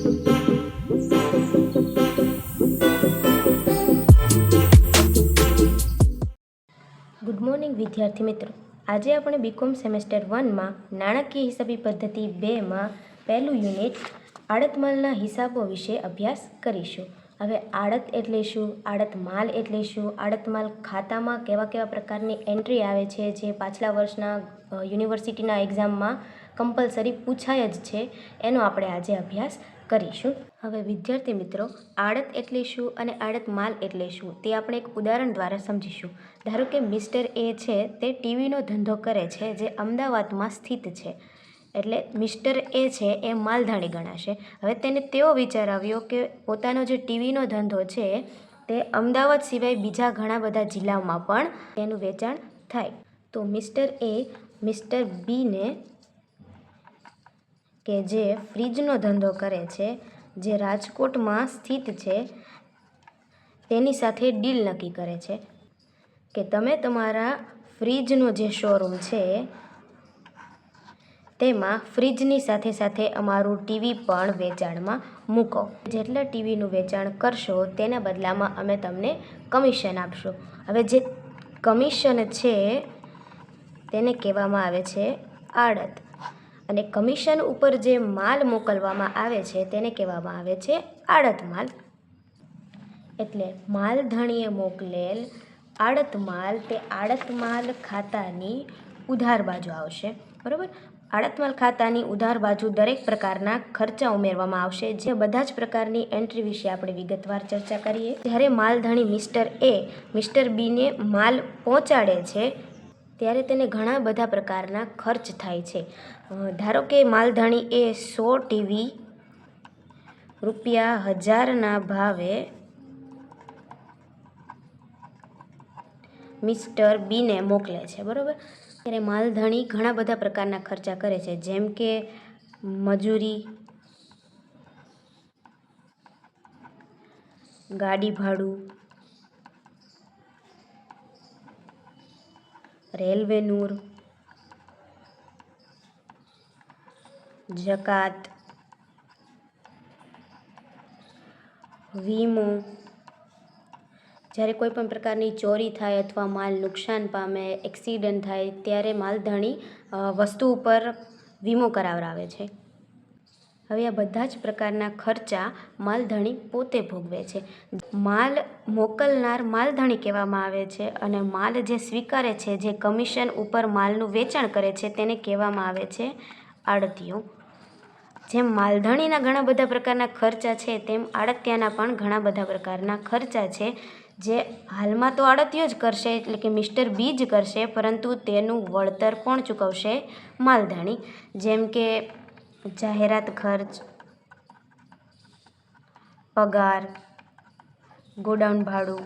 Good morning વિદ્યાર્થી મિત્રો, આજે આપણે બીકોમ સેમેસ્ટર 1માં નાણાકીય હિસાબી પદ્ધતિ 2માં પહેલું યુનિટ આડત માલના હિસાબો વિશે અભ્યાસ કરીશું. હવે આડત એટલે શું, આડત માલ એટલે શું, આડત માલ ખાતામાં કેવા કેવા પ્રકારની એન્ટ્રી આવે છે જે પાછલા વર્ષના યુનિવર્સિટીના એક્ઝામમાં કમ્પલસરી પૂછાય જ છે, એનો આપણે આજે અભ્યાસ કરીશું. હવે વિદ્યાર્થી મિત્રો, આડત એટલે શું અને આડત માલ એટલે શું તે આપણે એક ઉદાહરણ દ્વારા સમજીશું. ધારો કે મિસ્ટર એ છે તે ટીવીનો ધંધો કરે છે જે અમદાવાદમાં સ્થિત છે, એટલે મિસ્ટર એ છે એ માલધાણી ગણાશે. હવે તેને તેવો વિચાર આવ્યો કે પોતાનો જે ટીવીનો ધંધો છે તે અમદાવાદ સિવાય બીજા ઘણા બધા જિલ્લામાં પણ તેનું વેચાણ થાય. તો મિસ્ટર એ મિસ્ટર બીને કે જે ફ્રીજનો ધંધો કરે છે, જે રાજકોટમાં સ્થિત છે, તેની સાથે ડીલ નક્કી કરે છે કે તમે તમારા ફ્રીજનો જે શોરૂમ છે તેમાં ફ્રીજની સાથે સાથે અમારું ટીવી પણ વેચાણમાં મૂકો. જેટલા ટીવીનું વેચાણ કરશો તેના બદલામાં અમે તમને કમિશન આપશું. હવે જે કમિશન છે તેને કહેવામાં આવે છે આડત, અને કમિશન ઉપર જે માલ મોકલવામાં આવે છે તેને કહેવામાં આવે છે આડત માલ. એટલે માલધાણીએ મોકલેલ આડત માલ તે આડત માલ ખાતાની ઉધાર બાજુ આવશે, બરાબર. આડત માલ ખાતાની ઉધાર બાજુ દરેક પ્રકારના ખર્ચા ઉમેરવામાં આવશે. જે બધા જ પ્રકારની એન્ટ્રી વિશે આપણે વિગતવાર ચર્ચા કરીએ. જ્યારે માલધાણી મિસ્ટર એ મિસ્ટર બીને માલ પહોંચાડે છે ત્યારે તેને ઘણા બધા પ્રકારના ખર્ચ થાય છે. ધારો કે માલધાણી એ 100 ટીવી ₹1000ના ભાવે મિસ્ટર બીને મોકલે છે, બરાબર. ત્યારે માલધાણી ઘણા બધા પ્રકારના ખર્ચા કરે છે, જેમ કે મજૂરી, ગાડી ભાડું, રેલવેનું, જકાત, વીમો. જ્યારે કોઈ પણ પ્રકારની ચોરી થાય અથવા માલ નુકસાન પામે, એક્સિડન્ટ થાય ત્યારે માલધાણી વસ્તુ ઉપર વીમો કરાવરાવે છે. હવે આ બધા જ પ્રકારના ખર્ચા માલધાણી પોતે ભોગવે છે. માલ મોકલનાર માલધાણી કહેવામાં આવે છે, અને માલ જે સ્વીકારે છે, જે કમિશન ઉપર માલનું વેચાણ કરે છે, તેને કહેવામાં આવે છે આડતીઓ. જેમ માલધાણીના ઘણા બધા પ્રકારના ખર્ચા છે તેમ આડતિયાના પણ ઘણા બધા પ્રકારના ખર્ચા છે, જે હાલમાં તો આડતીઓ જ કરશે, એટલે કે મિસ્ટર બી જ કરશે, પરંતુ તેનું વળતર પણ ચૂકવશે માલધાણી. જેમ કે જાહેરાત ખર્ચ, પગાર, ગોડાઉન ભાડું,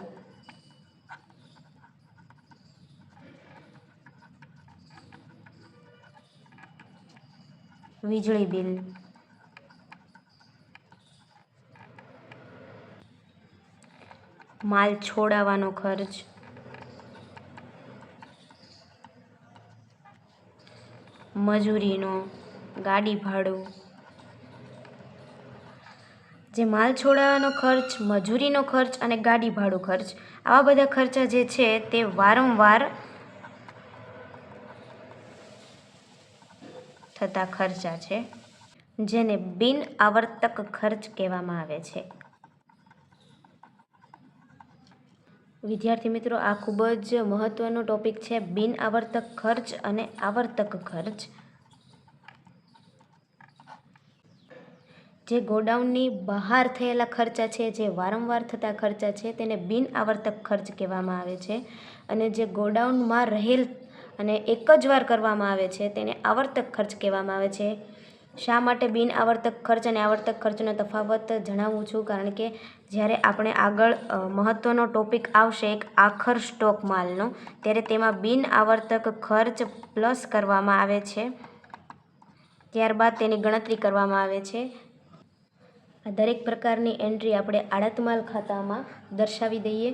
વીજળી બિલ, માલ છોડાવવાનો ખર્ચ, મજૂરીનો, ગાડી ભાડું. જે માલ છોડાવવાનો ખર્ચ, મજૂરીનો ખર્ચ અને ગાડી ભાડું ખર્ચ, આવા બધા ખર્ચા જે છે તે વારંવાર થતા ખર્ચા છે, જેને બિન આવર્તક ખર્ચ કહેવામાં આવે છે. વિદ્યાર્થી મિત્રો, આ ખૂબ જ મહત્વનો ટોપિક છે, બિન આવર્તક ખર્ચ અને આવર્તક ખર્ચ. જે ગોડાઉનની બહાર થયેલા ખર્ચા છે, જે વારંવાર થતા ખર્ચા છે, તેને બિન આવર્તક ખર્ચ કહેવામાં આવે છે, અને જે ગોડાઉનમાં રહેલ અને એક જ વાર કરવામાં આવે છે તેને આવર્તક ખર્ચ કહેવામાં આવે છે. શા માટે બિન આવર્તક ખર્ચ અને આવર્તક ખર્ચનો તફાવત જણાવું છું, કારણ કે જ્યારે આપણે આગળ મહત્વનો ટોપિક આવશે એક આખર સ્ટોક માલનો, ત્યારે તેમાં બિન આવર્તક ખર્ચ પ્લસ કરવામાં આવે છે, ત્યારબાદ તેની ગણતરી કરવામાં આવે છે. આ દરેક પ્રકારની એન્ટ્રી આપણે આડત માલ ખાતામાં દર્શાવી દઈએ.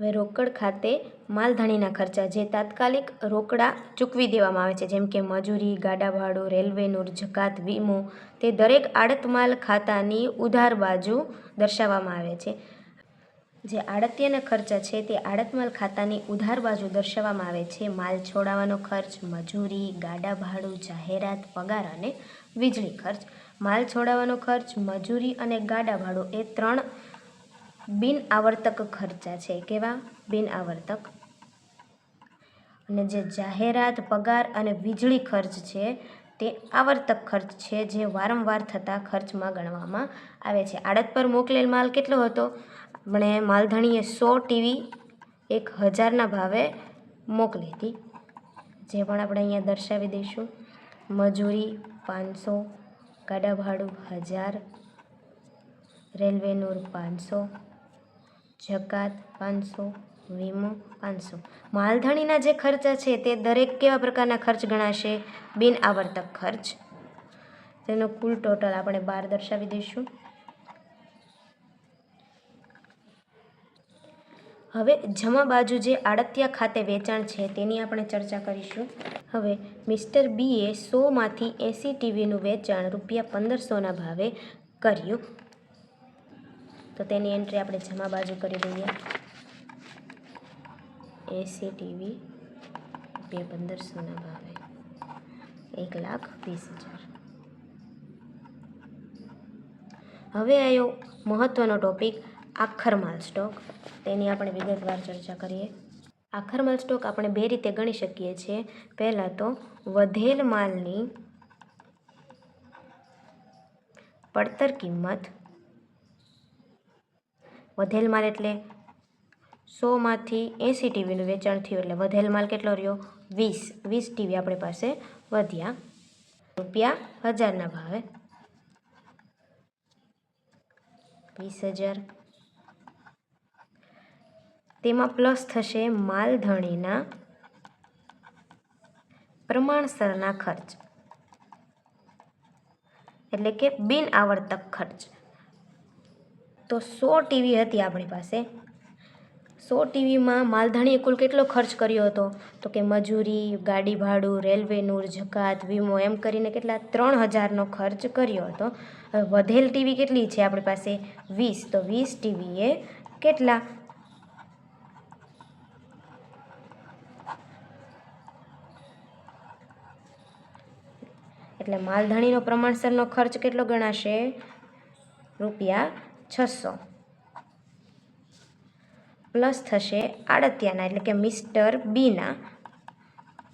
હવે રોકડ ખાતે માલધાણીના ખર્ચા જે તાત્કાલિક રોકડા ચૂકવી દેવામાં આવે છે, જેમ કે મજૂરી, ગાડા ભાડું, રેલવેનું જકાત, વીમો, તે દરેક આડત માલ ખાતાની ઉધાર બાજુ દર્શાવવામાં આવે છે. જે આડતિયાના ખર્ચા છે તે આડત માલ ખાતાની ઉધાર બાજુ દર્શાવવામાં આવે છે. માલ છોડાવવાનો ખર્ચ, મજૂરી, ગાડા ભાડું, જાહેરાત, પગાર અને વીજળી ખર્ચ. માલ છોડાવવાનો ખર્ચ, મજૂરી અને ગાડા ભાડું એ 3 બિન આવર્તક ખર્ચા છે. કેવા? બિન આવર્તક. અને જે જાહેરાત, પગાર અને વીજળી ખર્ચ છે તે આવર્તક ખર્ચ છે, જે વારંવાર થતા ખર્ચમાં ગણવામાં આવે છે. આડત પર મોકલેલ માલ કેટલો હતો? આપણે માલધાણીએ 100 ટીવી 1000ના ભાવે મોકલી હતી, જે પણ આપણે અહીંયા દર્શાવી દઈશું. મજૂરી 500, ગાડા ભાડું 1000, રેલવેનું 500, જકાત 500, વીમો 500. માલધાણીના જે ખર્ચા છે તે દરેક કેવા પ્રકારના ખર્ચ ગણાશે? બિન આવર્તક ખર્ચ. તેનો કુલ ટોટલ આપણે 12 દર્શાવી દઈશું. હવે જમા બાજુ જે આડતિયા ખાતે વેચાણ છે તેની આપણે ચર્ચા કરીશું. હવે મિસ્ટર બીએ 100માંથી 80 ટીવીનું વેચાણ ₹1500ના ભાવે કર્યું, તો તેની એન્ટ્રી આપણે જમા બાજુ કરી દઈએ. 80 ટીવી ₹1500ના ભાવે 1,20,000. હવે આવ્યો મહત્વનો ટોપિક, આખર માલ સ્ટોક. તેની આપણે વિગતવાર ચર્ચા કરીએ. આખર માલ સ્ટોક આપણે 2 રીતે ગણી શકીએ છીએ. પહેલાં તો વધેલ માલની પડતર કિંમત. વધેલ માલ એટલે 100માંથી 80 ટીવીનું વેચાણ થયું એટલે વધેલ માલ કેટલો રહ્યો? 20 ટીવી આપણી પાસે વધ્યા ₹1000ના ભાવે. 20,000. તેમાં પ્લસ થશે માલધાણીના પ્રમાણસરના ખર્ચ, એટલે કે બિન આવર્તક ખર્ચ. તો 100 ટીવી હતી આપણી પાસે. 100 ટીવીમાં માલધાણીએ કુલ કેટલો ખર્ચ કર્યો હતો? તો કે મજૂરી, ગાડી ભાડું, રેલવેનું જકાત, વીમો એમ કરીને કેટલા? 3000નો ખર્ચ કર્યો હતો. હવે વધેલ ટીવી કેટલી છે આપણી પાસે? 20. તો 20 ટીવીએ કેટલા? એટલે માલધાણીનો પ્રમાણસરનો ખર્ચ કેટલો ગણાશે? ₹600. પ્લસ થશે આડતિયાના એટલે કે મિસ્ટર બીના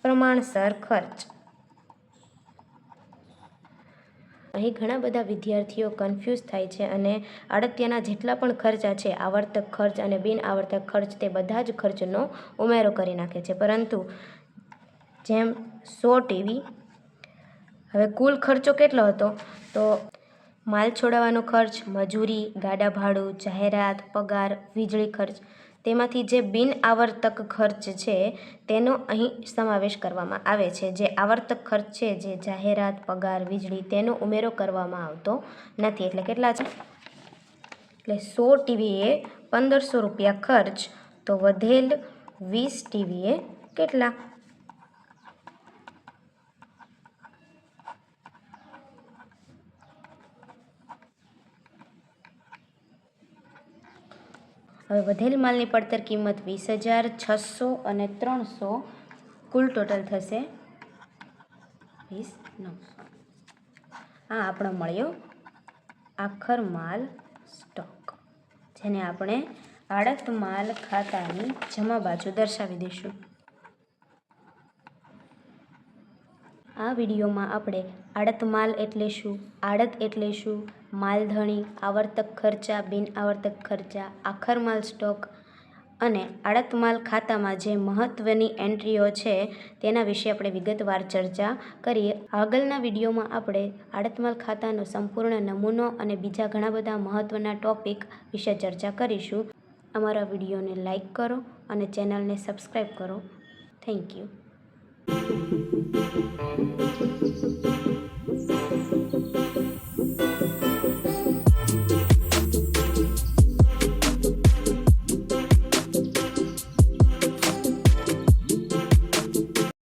પ્રમાણસર ખર્ચ. અહીં ઘણા બધા વિદ્યાર્થીઓ કન્ફ્યુઝ થાય છે અને આડતિયાના જેટલા પણ ખર્ચા છે, આવર્તક ખર્ચ અને બિન આવર્તક ખર્ચ, તે બધા જ ખર્ચનો ઉમેરો કરી નાખે છે. પરંતુ જેમ 100 ટીવી, હવે કુલ ખર્ચો કેટલો હતો? તો માલ છોડાવવાનો ખર્ચ, મજૂરી, ગાડા ભાડું, જાહેરાત, પગાર, વીજળી ખર્ચ, તેમાંથી જે બિન આવર્તક ખર્ચ છે તેનો અહીં સમાવેશ કરવામાં આવે છે. જે આવર્તક ખર્ચ છે, જે જાહેરાત, પગાર, વીજળી, તેનો ઉમેરો કરવામાં આવતો નથી. એટલે કેટલા છે? એટલે 100 ટીવીએ ₹1500 ખર્ચ, તો વધેલ 20 ટીવીએ કેટલા? હવે વધેલ માલની પડતર કિંમત 20,000, 600 અને 300, કુલ ટોટલ થશે 20,900. આ આપણો મળ્યો આખર માલ સ્ટોક, જેને આપણે આડત માલ ખાતાની જમા બાજુ દર્શાવી દઈશું. આ વિડીયોમાં આપણે આડત માલ એટલે શું, આડત એટલે શું, માલધણી, આવર્તક ખર્ચા, બિન આવર્તક ખર્ચા, આખર માલ સ્ટોક અને આડત માલ ખાતામાં જે મહત્ત્વની એન્ટ્રીઓ છે તેના વિશે આપણે વિગતવાર ચર્ચા કરીએ. આગળના વિડીયોમાં આપણે આડત માલ ખાતાનો સંપૂર્ણ નમૂનો અને બીજા ઘણા બધા મહત્ત્વના ટોપિક વિશે ચર્ચા કરીશું. અમારા વિડીયોને લાઈક કરો અને ચેનલને સબસ્ક્રાઈબ કરો. Thank you.